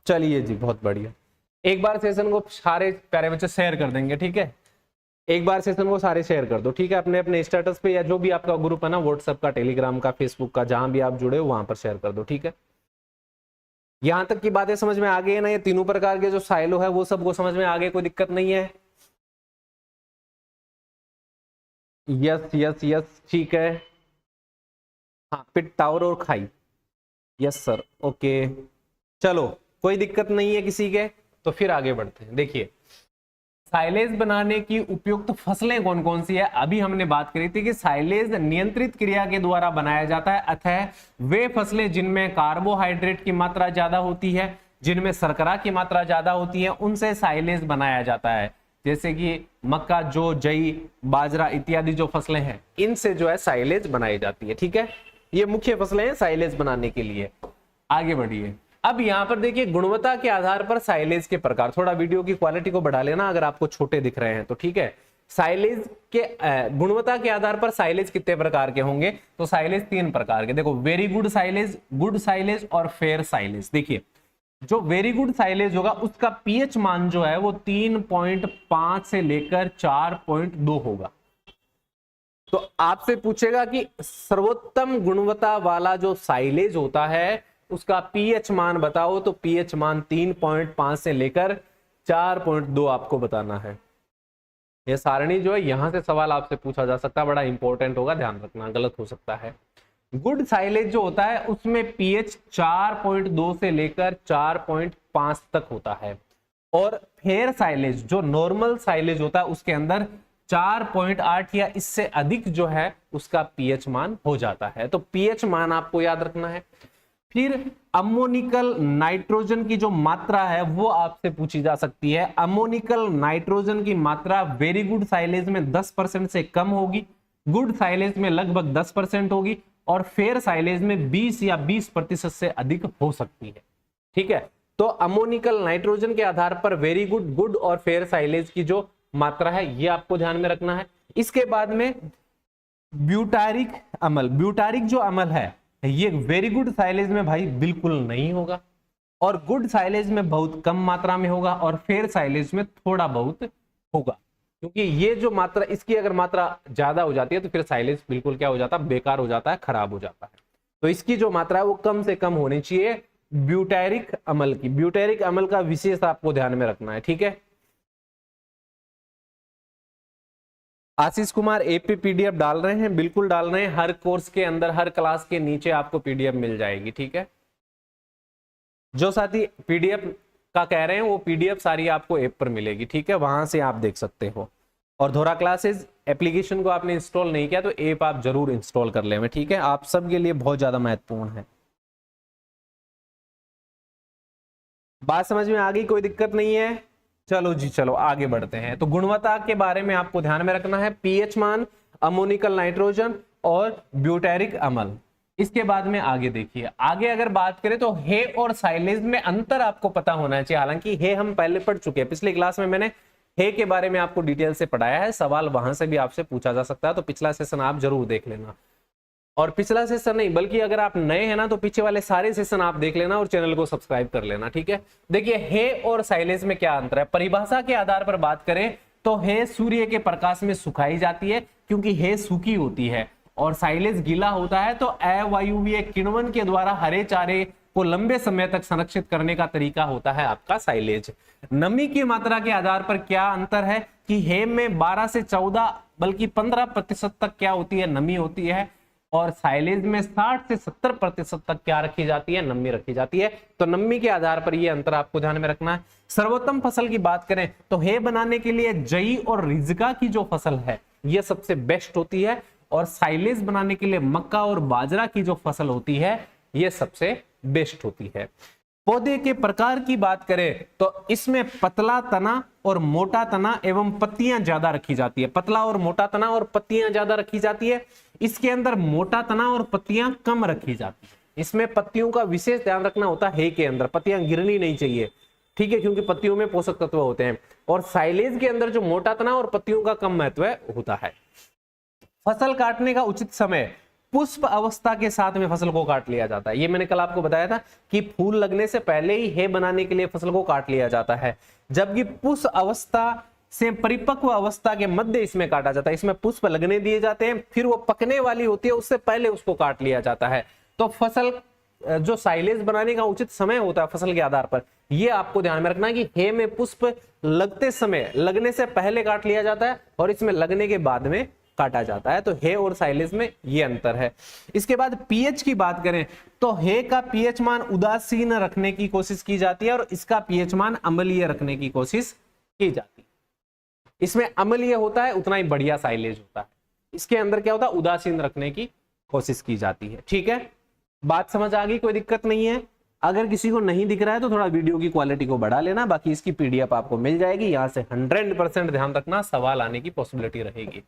S1: चलिए जी, बहुत बढ़िया। एक बार सेशन को सारे प्यारे बच्चे शेयर कर देंगे। ठीक है, एक बार सेशन को सारे शेयर कर दो। ठीक है, अपने अपने स्टेटस पे, या जो भी आपका ग्रुप है ना, व्हाट्सएप का, टेलीग्राम का, फेसबुक का, जहां भी आप जुड़े हो वहां पर शेयर कर दो। ठीक है, यहां तक की बातें समझ में आ गई है ना? ये तीनों प्रकार के जो साइलो है वो सबको समझ में आ गए, कोई दिक्कत नहीं है? यस यस यस, ठीक है। हाँ, पिट, टावर और खाई। Yes sir, okay. चलो, कोई दिक्कत नहीं है किसी के? तो फिर आगे बढ़ते हैं। देखिए, साइलेज बनाने की उपयुक्त फसलें कौन कौन सी है। अभी हमने बात करी थी कि साइलेज नियंत्रित क्रिया के द्वारा बनाया जाता है, अतः वे फसलें जिनमें कार्बोहाइड्रेट की मात्रा ज्यादा होती है, जिनमें शर्करा की मात्रा ज्यादा होती है, उनसे साइलेज बनाया जाता है। जैसे कि मक्का, जौ, जई, बाजरा इत्यादि जो फसलें हैं, इनसे जो है साइलेज बनाई जाती है। ठीक है, ये मुख्य फसलें हैं साइलेज बनाने के लिए। आगे बढ़िए। अब यहां पर देखिए, गुणवत्ता के आधार पर साइलेज के प्रकार। थोड़ा वीडियो की क्वालिटी को बढ़ा लेना अगर आपको छोटे दिख रहे हैं तो। ठीक है, साइलेज के गुणवत्ता के आधार पर साइलेज कितने प्रकार के होंगे, तो साइलेज 3 प्रकार के। देखो, वेरी गुड साइलेज और फेयर साइलेज। देखिए, जो वेरी गुड साइलेज होगा उसका पीएच मान जो है वो 3.5 से लेकर 4.2 होगा। तो आपसे पूछेगा कि सर्वोत्तम गुणवत्ता वाला जो साइलेज होता है उसका पीएच मान बताओ, तो पीएच मान 3.5 से लेकर 4.2 आपको बताना है। यह सारणी जो है, यहां से सवाल आपसे पूछा जा सकता है, बड़ा इंपॉर्टेंट होगा, ध्यान रखना, गलत हो सकता है। गुड साइलेज जो होता है उसमें पीएच 4.2 से लेकर 4.5 तक होता है, और फेयर साइलेज जो नॉर्मल साइलेज होता है उसके अंदर 4.8 या इससे अधिक जो है उसका पीएच मान हो जाता है। तो पीएच मान आपको याद रखना है। फिर अमोनिकल नाइट्रोजन की जो मात्रा है वो आपसे पूछी जा सकती है। अमोनिकल नाइट्रोजन की मात्रा वेरी गुड साइलेज में 10% से कम होगी, गुड साइलेज में लगभग 10% होगी, और फेयर साइलेज में 20 या 20% से अधिक हो सकती है। ठीक है, तो अमोनिकल नाइट्रोजन के आधार पर वेरी गुड, गुड और फेयर साइलेज की जो मात्रा है ये आपको ध्यान में रखना है। इसके बाद में ब्यूटारिक अम्ल, ब्यूटारिक जो अम्ल है ये वेरी गुड साइलेज में भाई बिल्कुल नहीं होगा, और गुड साइलेज में बहुत कम मात्रा में होगा, और फेयर साइलेज में थोड़ा बहुत होगा। क्योंकि ये जो मात्रा, इसकी अगर मात्रा ज्यादा हो जाती है तो फिर साइलेज बिल्कुल क्या हो जाता है, बेकार हो जाता है, खराब हो जाता है। तो इसकी जो मात्रा है वो कम से कम होनी चाहिए ब्यूटारिक अम्ल की। ब्यूटारिक अम्ल का विशेष आपको ध्यान में रखना है। ठीक है, आशीष कुमार एपी पीडीएफ डाल रहे हैं, बिल्कुल डाल रहे हैं। हर कोर्स के अंदर, हर क्लास के नीचे आपको पीडीएफ मिल जाएगी। ठीक है, जो साथी पीडीएफ का कह रहे हैं वो पीडीएफ सारी आपको ऐप पर मिलेगी। ठीक है, वहां से आप देख सकते हो। और धोरा क्लासेस एप्लीकेशन को आपने इंस्टॉल नहीं किया तो ऐप आप जरूर इंस्टॉल कर लें। ठीक है, आप सबके लिए बहुत ज्यादा महत्वपूर्ण है। बात समझ में आ गई? कोई दिक्कत नहीं है? चलो जी, चलो आगे बढ़ते हैं। तो गुणवत्ता के बारे में आपको ध्यान में रखना है, पीएच मान, अमोनिकल नाइट्रोजन और ब्यूटारिक अम्ल। इसके बाद में आगे देखिए, आगे अगर बात करें तो हे और साइलेज में अंतर आपको पता होना चाहिए। हालांकि हे हम पहले पढ़ चुके हैं, पिछली क्लास में मैंने हे के बारे में आपको डिटेल से पढ़ाया है, सवाल वहां से भी आपसे पूछा जा सकता है, तो पिछला सेशन आप जरूर देख लेना। और पिछला सेशन नहीं, बल्कि अगर आप नए हैं ना तो पीछे वाले सारे सेशन आप देख लेना और चैनल को सब्सक्राइब कर लेना। ठीक है, देखिए हे और साइलेज में क्या अंतर है। परिभाषा के आधार पर बात करें तो हे सूर्य के प्रकाश में सुखाई जाती है क्योंकि हे सूखी होती है, और साइलेज गीला होता है तो अवायवीय किण्वन के द्वारा हरे चारे को लंबे समय तक संरक्षित करने का तरीका होता है आपका साइलेज। नमी की मात्रा के आधार पर क्या अंतर है कि हे में 12 से 14 बल्कि 15% तक क्या होती है, नमी होती है, और साइलेज में 60 से 70% तक क्या रखी जाती है, नमी रखी जाती है। तो नमी के आधार पर यह अंतर आपको ध्यान में रखना है। सर्वोत्तम फसल की बात करें तो हे बनाने के लिए जई और रिजका की जो फसल है यह सबसे बेस्ट होती है, और साइलेज बनाने के लिए मक्का और बाजरा की जो फसल होती है यह सबसे बेस्ट होती है। पौधे के प्रकार की बात करें तो इसमें पतला तना और मोटा तना एवं पत्तियां ज्यादा रखी जाती है। पतला और मोटा तना और पत्तियां ज्यादा रखी जाती है। इसके अंदर मोटा तना और पत्तियां कम रखी जाती है। इसमें पत्तियों का विशेष ध्यान रखना होता है के अंदर, पत्तियां गिरनी नहीं चाहिए। ठीक है, क्योंकि पत्तियों में पोषक तत्व होते हैं। और साइलेज के अंदर जो मोटा तना और पत्तियों का कम महत्व होता है। फसल काटने का उचित समय पुष्प अवस्था के साथ में फसल को काट लिया जाता है। ये मैंने कल आपको बताया था कि फूल लगने से पहले ही हे बनाने के लिए फसल को काट लिया जाता है, जबकि पुष्प अवस्था से परिपक्व अवस्था के मध्य इसमें काटा जाता है। इसमें पुष्प लगने दिए जाते हैं, फिर वो पकने वाली होती है, उससे पहले उसको काट लिया जाता है। तो फसल जो साइलेज बनाने का उचित समय होता है फसल के आधार पर, ये आपको ध्यान में रखना है कि हे में पुष्प लगते समय, लगने से पहले काट लिया जाता है और इसमें लगने के बाद में काटा जाता है। तो हे और साइलेज में ये अंतर है। इसके बाद पीएच की बात करें तो हे का पीएच मान उदासीन रखने की कोशिश की जाती है और इसका पीएच मान अम्लीय रखने की कोशिश की जाती है। इसमें अम्लीय होता है उतना ही बढ़िया साइलेज होता है, इसके अंदर क्या होता है, उदासीन रखने की कोशिश की जाती है। ठीक है, बात समझ आ गई? कोई दिक्कत नहीं है। अगर किसी को नहीं दिख रहा है तो थोड़ा वीडियो की क्वालिटी को बढ़ा लेना, बाकी इसकी पीडीएफ आपको मिल जाएगी। यहां से 100% ध्यान रखना, सवाल आने की पॉसिबिलिटी रहेगी।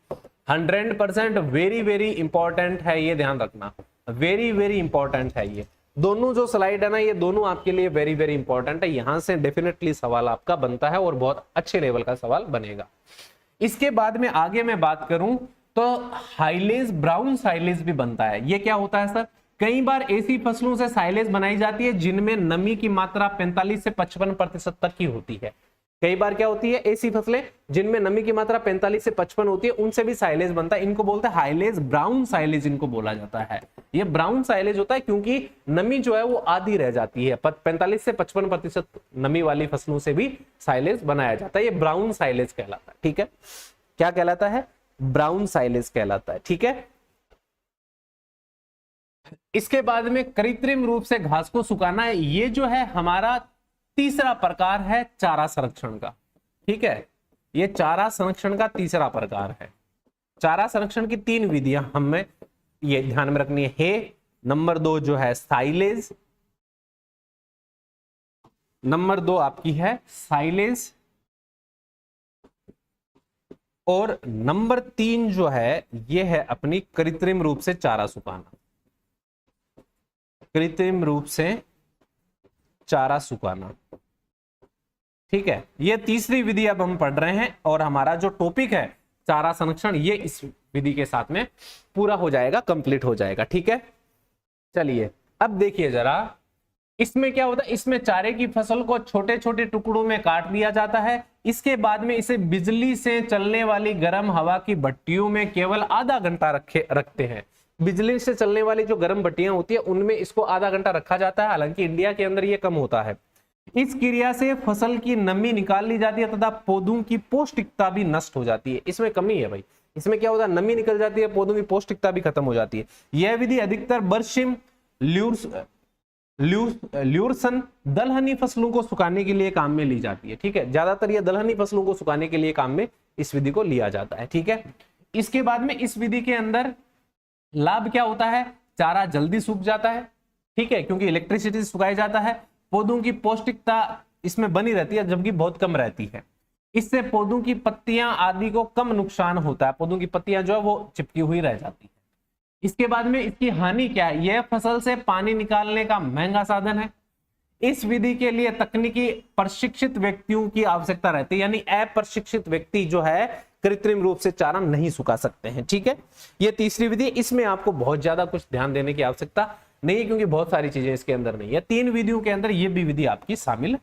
S1: 100% वेरी वेरी इंपॉर्टेंट है, ये ध्यान रखना, वेरी वेरी इंपॉर्टेंट है। ये दोनों जो स्लाइड है ना, ये दोनों आपके लिए वेरी वेरी इंपॉर्टेंट है। यहां से डेफिनेटली सवाल आपका बनता है और बहुत अच्छे लेवल का सवाल बनेगा। इसके बाद में आगे मैं बात करूं तो हाइलेज ब्राउन साइलेज भी बनता है। ये क्या होता है सर? कई बार ऐसी फसलों से साइलेज बनाई जाती है जिनमें नमी की मात्रा 45 से 55% तक की होती है। कई बार क्या होती है, ऐसी फसलें जिनमें नमी की मात्रा 45 से 55 होती है, उनसे भी साइलेज बनता है। इनको बोलते हैं हाइलेज ब्राउन साइलेज, इनको बोला जाता है। ये ब्राउन साइलेज होता है क्योंकि नमी जो है वो आधी रह जाती है। 45 से 55% नमी वाली फसलों से भी साइलेज बनाया जाता है। ये ब्राउन साइलेज कहलाता है। ठीक है, क्या कहलाता है? ब्राउन साइलेज कहलाता है। ठीक है, इसके बाद में कृत्रिम रूप से घास को सुखाना है। ये जो है हमारा तीसरा प्रकार है चारा संरक्षण का। ठीक है, ये चारा संरक्षण का तीसरा प्रकार है। चारा संरक्षण की 3 विधियां हमें ये ध्यान में रखनी है। नंबर 2 जो है साइलेज, नंबर 2 आपकी है साइलेज, और नंबर 3 जो है ये है अपनी कृत्रिम रूप से चारा सुखाना, कृत्रिम रूप से चारा सुखाना। ठीक है, ये तीसरी विधि अब हम पढ़ रहे हैं और हमारा जो टॉपिक है चारा संरक्षण ये इस विधि के साथ में पूरा हो जाएगा, कंप्लीट हो जाएगा। ठीक है, चलिए अब देखिए जरा इसमें क्या होता है। इसमें चारे की फसल को छोटे छोटे टुकड़ों में काट दिया जाता है। इसके बाद में इसे बिजली से चलने वाली गर्म हवा की भट्टियों में केवल आधा घंटा रखते हैं। बिजली से चलने वाली जो गर्म भट्टियां होती है उनमें इसको आधा घंटा रखा जाता है, हालांकि इंडिया के अंदर ये कम होता है। इस क्रिया से फसल की नमी निकाल ली जाती है तथा पौधों की पौष्टिकता भी नष्ट हो जाती है। इसमें कमी है भाई, इसमें क्या होता है, नमी निकल जाती है, पौधों की पौष्टिकता भी खत्म हो जाती है। यह विधि अधिकतर बरसिम, ल्यूरसन, दलहनी फसलों को सुखाने के लिए काम में ली जाती है। ठीक है, ज्यादातर ये दलहनी फसलों को सुखाने के लिए काम में इस विधि को लिया जाता है। ठीक है, इसके बाद में इस विधि के अंदर लाभ क्या होता है, चारा जल्दी सूख जाता है। ठीक है, क्योंकि इलेक्ट्रिसिटी से सुखाया जाता है। पौधों की पौष्टिकता इसमें बनी रहती है जबकि बहुत कम रहती है। इससे पौधों की पत्तियां आदि को कम नुकसान होता है, पौधों की पत्तियां जो है वो चिपकी हुई रह जाती है। इसके बाद में इसकी हानि क्या है, यह फसल से पानी निकालने का महंगा साधन है। इस विधि के लिए तकनीकी प्रशिक्षित व्यक्तियों की आवश्यकता रहती है, यानी अप्रशिक्षित व्यक्ति जो है कृत्रिम रूप से चारा नहीं सुखा सकते हैं। ठीक है, यह तीसरी विधि, इसमें आपको बहुत ज्यादा कुछ ध्यान देने की आवश्यकता नहीं है क्योंकि बहुत सारी चीजें इसके अंदर नहीं है। 3 विधियों के अंदर यह भी विधि आपकी शामिल